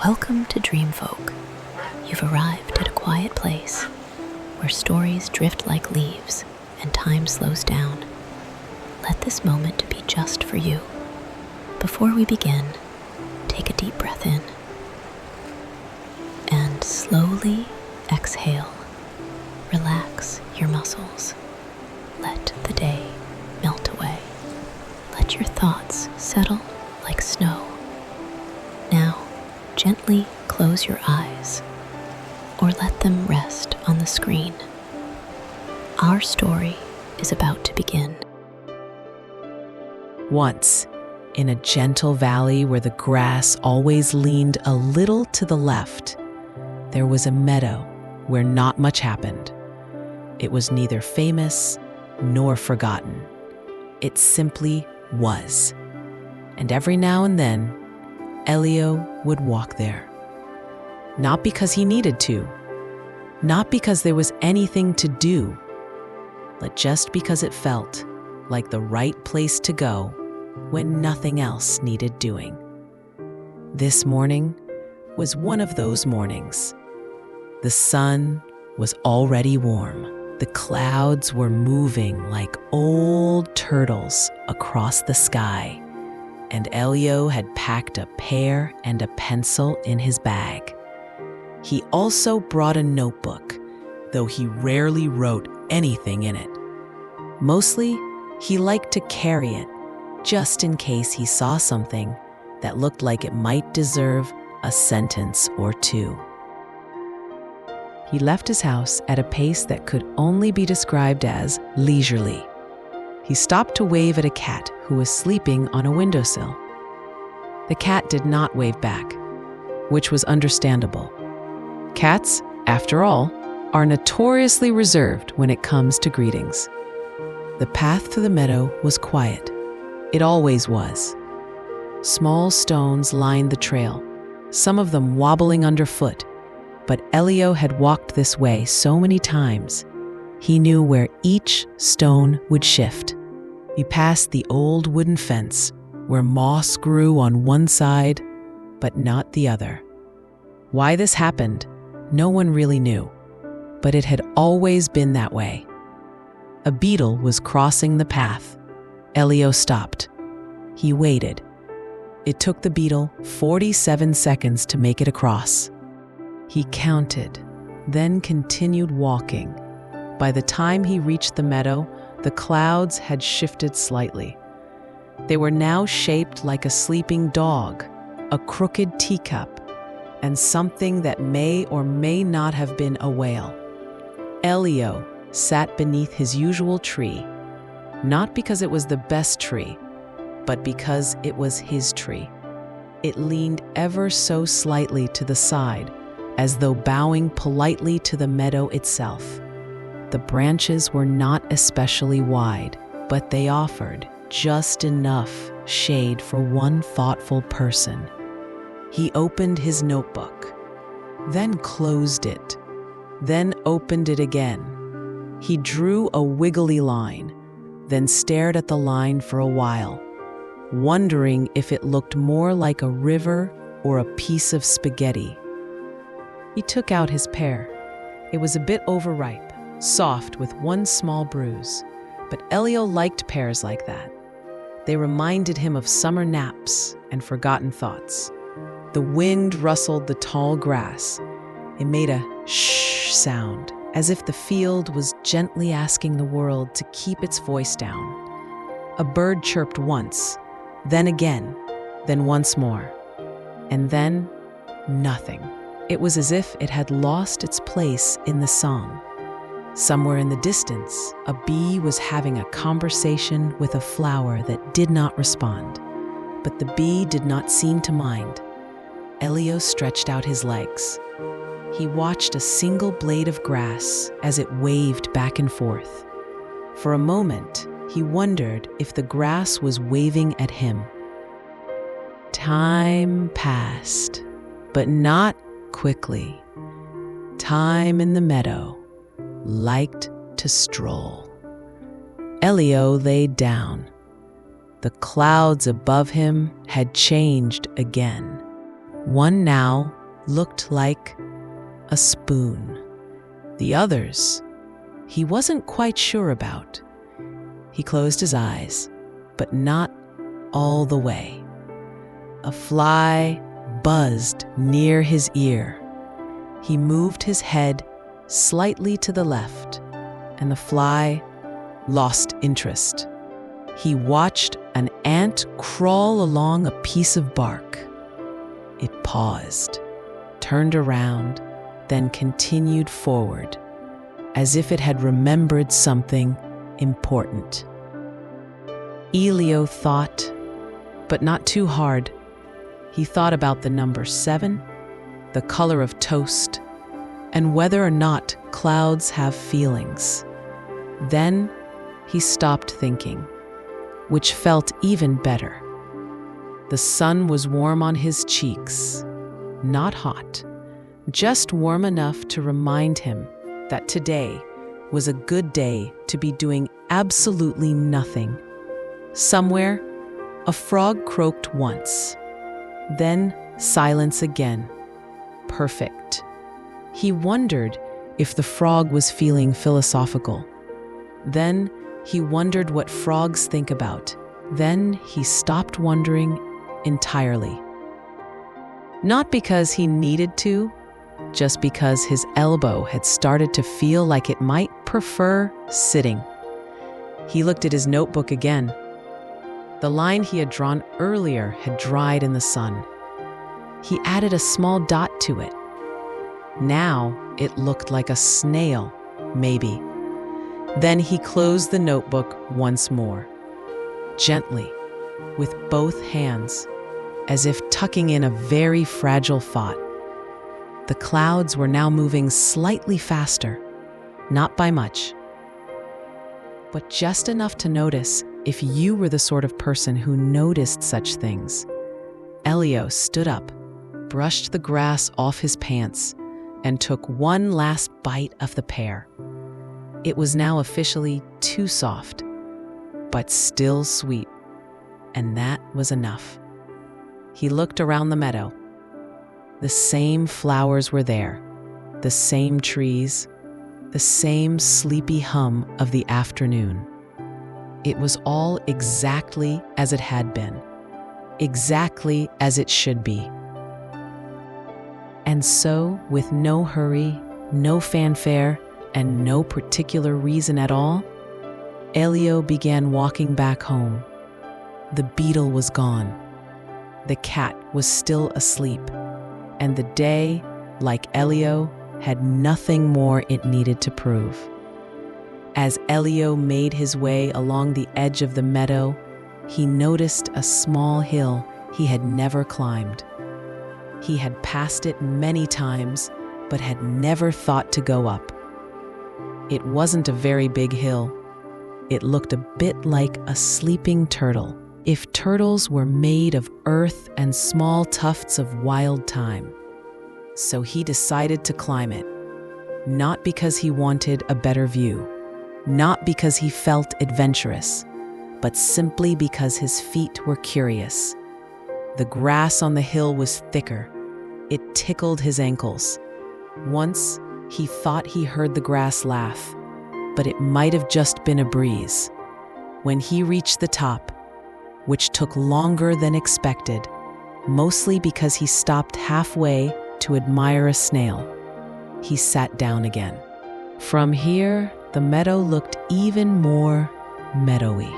Welcome to DreamFolk. You've arrived at a quiet place where stories drift like leaves and time slows down. Let this moment be just for you. Before we begin, take a deep breath in and slowly exhale. Relax your muscles. Let the day melt away. Let your thoughts settle like snow. Now, gently close your eyes or let them rest on the screen. Our story is about to begin. Once, in a gentle valley where the grass always leaned a little to the left, there was a meadow where not much happened. It was neither famous nor forgotten. It simply was. And every now and then, Elio would walk there. Not because he needed to, not because there was anything to do, but just because it felt like the right place to go when nothing else needed doing. This morning was one of those mornings. The sun was already warm. The clouds were moving like old turtles across the sky, and Elio had packed a pear and a pencil in his bag. He also brought a notebook, though he rarely wrote anything in it. Mostly, he liked to carry it, just in case he saw something that looked like it might deserve a sentence or two. He left his house at a pace that could only be described as leisurely. He stopped to wave at a cat who was sleeping on a windowsill. The cat did not wave back, which was understandable. Cats, after all, are notoriously reserved when it comes to greetings. The path to the meadow was quiet. It always was. Small stones lined the trail, some of them wobbling underfoot, but Elio had walked this way so many times, he knew where each stone would shift. He passed the old wooden fence, where moss grew on one side, but not the other. Why this happened, no one really knew, but it had always been that way. A beetle was crossing the path. Elio stopped. He waited. It took the beetle 47 seconds to make it across. He counted, then continued walking. By the time he reached the meadow, the clouds had shifted slightly. They were now shaped like a sleeping dog, a crooked teacup, and something that may or may not have been a whale. Elio sat beneath his usual tree, not because it was the best tree, but because it was his tree. It leaned ever so slightly to the side, as though bowing politely to the meadow itself. The branches were not especially wide, but they offered just enough shade for one thoughtful person. He opened his notebook, then closed it, then opened it again. He drew a wiggly line, then stared at the line for a while, wondering if it looked more like a river or a piece of spaghetti. He took out his pear. It was a bit overripe, soft with one small bruise, but Elio liked pears like that. They reminded him of summer naps and forgotten thoughts. The wind rustled the tall grass. It made a shh sound, as if the field was gently asking the world to keep its voice down. A bird chirped once, then again, then once more, and then nothing. It was as if it had lost its place in the song. Somewhere in the distance, a bee was having a conversation with a flower that did not respond. But the bee did not seem to mind. Elio stretched out his legs. He watched a single blade of grass as it waved back and forth. For a moment, he wondered if the grass was waving at him. Time passed, but not quickly. Time in the meadow liked to stroll. Elio laid down. The clouds above him had changed again. One now looked like a spoon. The others, he wasn't quite sure about. He closed his eyes, but not all the way. A fly buzzed near his ear. He moved his head slightly to the left, and the fly lost interest. He watched an ant crawl along a piece of bark. It paused, turned around, then continued forward, as if it had remembered something important. Elio thought, but not too hard. He thought about the number 7, the color of toast, and whether or not clouds have feelings. Then he stopped thinking, which felt even better. The sun was warm on his cheeks, not hot, just warm enough to remind him that today was a good day to be doing absolutely nothing. Somewhere, a frog croaked once. Then silence again. Perfect. He wondered if the frog was feeling philosophical. Then he wondered what frogs think about. Then he stopped wondering entirely. Not because he needed to, just because his elbow had started to feel like it might prefer sitting. He looked at his notebook again. The line he had drawn earlier had dried in the sun. He added a small dot to it. Now it looked like a snail, maybe. Then he closed the notebook once more, gently, with both hands, as if tucking in a very fragile thought. The clouds were now moving slightly faster, not by much, but just enough to notice if you were the sort of person who noticed such things. Elio stood up, brushed the grass off his pants, and took one last bite of the pear. It was now officially too soft, but still sweet, and that was enough. He looked around the meadow. The same flowers were there, the same trees, the same sleepy hum of the afternoon. It was all exactly as it had been, exactly as it should be. And so, with no hurry, no fanfare, and no particular reason at all, Elio began walking back home. The beetle was gone. The cat was still asleep. And the day, like Elio, had nothing more it needed to prove. As Elio made his way along the edge of the meadow, he noticed a small hill he had never climbed. He had passed it many times, but had never thought to go up. It wasn't a very big hill. It looked a bit like a sleeping turtle, if turtles were made of earth and small tufts of wild thyme. So he decided to climb it, not because he wanted a better view, not because he felt adventurous, but simply because his feet were curious. The grass on the hill was thicker. It tickled his ankles. Once, he thought he heard the grass laugh, but it might have just been a breeze. When he reached the top, which took longer than expected, mostly because he stopped halfway to admire a snail, he sat down again. From here, the meadow looked even more meadowy.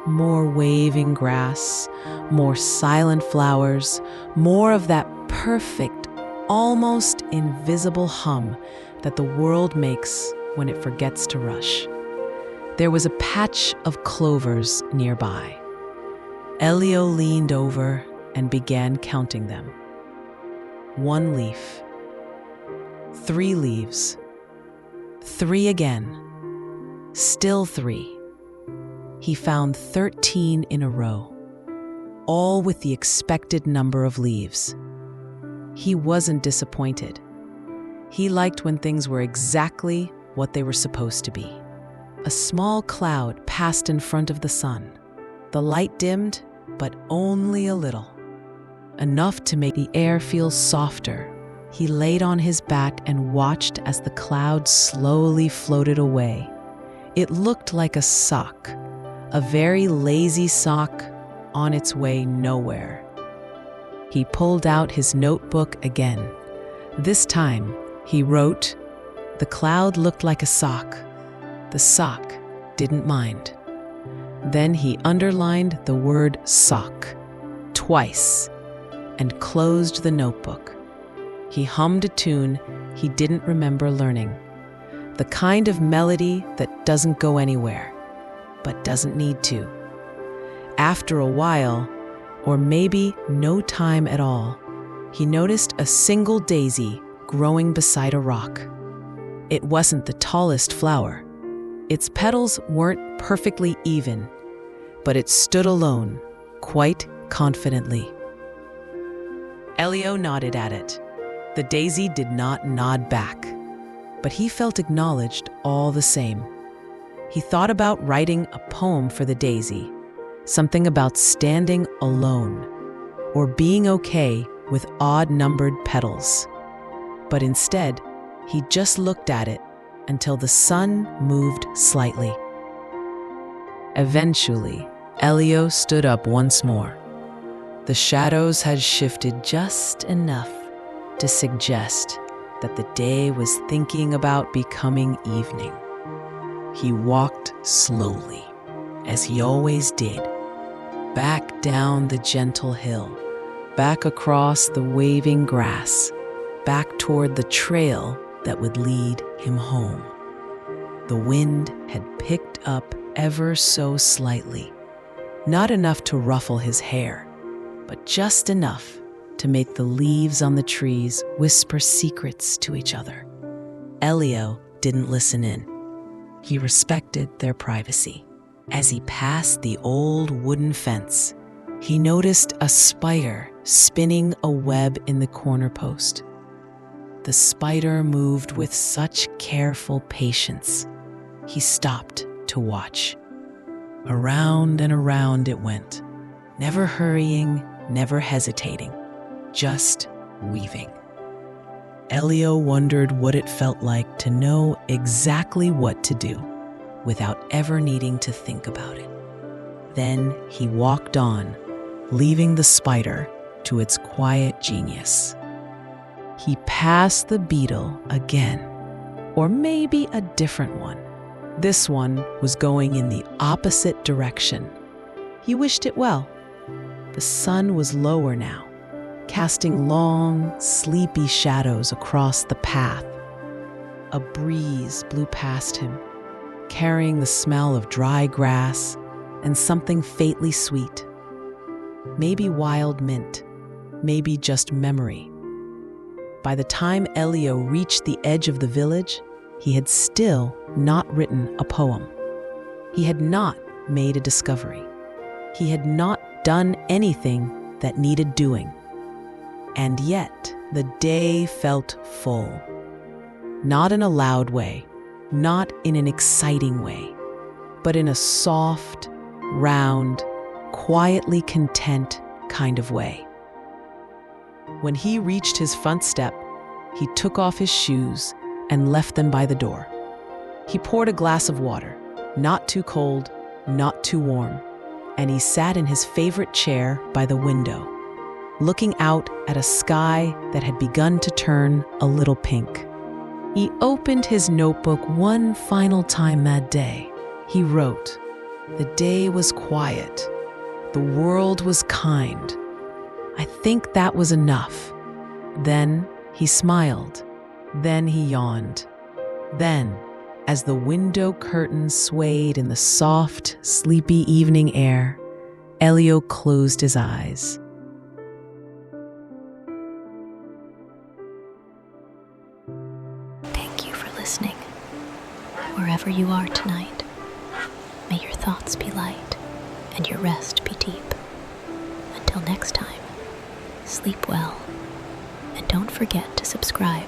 More waving grass, more silent flowers, more of that perfect, almost invisible hum that the world makes when it forgets to rush. There was a patch of clovers nearby. Elio leaned over and began counting them. 1 leaf, 3 leaves, 3 again, still 3. He found 13 in a row, all with the expected number of leaves. He wasn't disappointed. He liked when things were exactly what they were supposed to be. A small cloud passed in front of the sun. The light dimmed, but only a little. enough to make the air feel softer. He laid on his back and watched as the clouds slowly floated away. It looked like a sock, a very lazy sock on its way nowhere. He pulled out his notebook again. This time, he wrote, "The cloud looked like a sock. The sock didn't mind." Then he underlined the word sock twice and closed the notebook. He hummed a tune he didn't remember learning, the kind of melody that doesn't go anywhere, but doesn't need to. After a while, or maybe no time at all, he noticed a single daisy growing beside a rock. It wasn't the tallest flower. Its petals weren't perfectly even, but it stood alone, quite confidently. Elio nodded at it. The daisy did not nod back, but he felt acknowledged all the same. He thought about writing a poem for the daisy, something about standing alone, or being okay with odd-numbered petals. But instead, he just looked at it until the sun moved slightly. Eventually, Elio stood up once more. The shadows had shifted just enough to suggest that the day was thinking about becoming evening. He walked slowly, as he always did, back down the gentle hill, back across the waving grass, back toward the trail that would lead him home. The wind had picked up ever so slightly, not enough to ruffle his hair, but just enough to make the leaves on the trees whisper secrets to each other. Elio didn't listen in. He respected their privacy. As he passed the old wooden fence, he noticed a spider spinning a web in the corner post. The spider moved with such careful patience. He stopped to watch. Around and around it went, never hurrying, never hesitating, just weaving. Elio wondered what it felt like to know exactly what to do without ever needing to think about it. Then he walked on, leaving the spider to its quiet genius. He passed the beetle again, or maybe a different one. This one was going in the opposite direction. He wished it well. The sun was lower now, casting long, sleepy shadows across the path. A breeze blew past him, carrying the smell of dry grass and something faintly sweet. Maybe wild mint, maybe just memory. By the time Elio reached the edge of the village, he had still not written a poem. He had not made a discovery. He had not done anything that needed doing. And yet, the day felt full. Not in a loud way, not in an exciting way, but in a soft, round, quietly content kind of way. When he reached his front step, he took off his shoes and left them by the door. He poured a glass of water, not too cold, not too warm, and he sat in his favorite chair by the window, looking out at a sky that had begun to turn a little pink. He opened his notebook one final time that day. He wrote, "The day was quiet. The world was kind. I think that was enough." Then he smiled. Then he yawned. Then, as the window curtains swayed in the soft, sleepy evening air, Elio closed his eyes. Thank you for listening. Wherever you are tonight, may your thoughts be light and your rest be deep. Until next time, sleep well, and don't forget to subscribe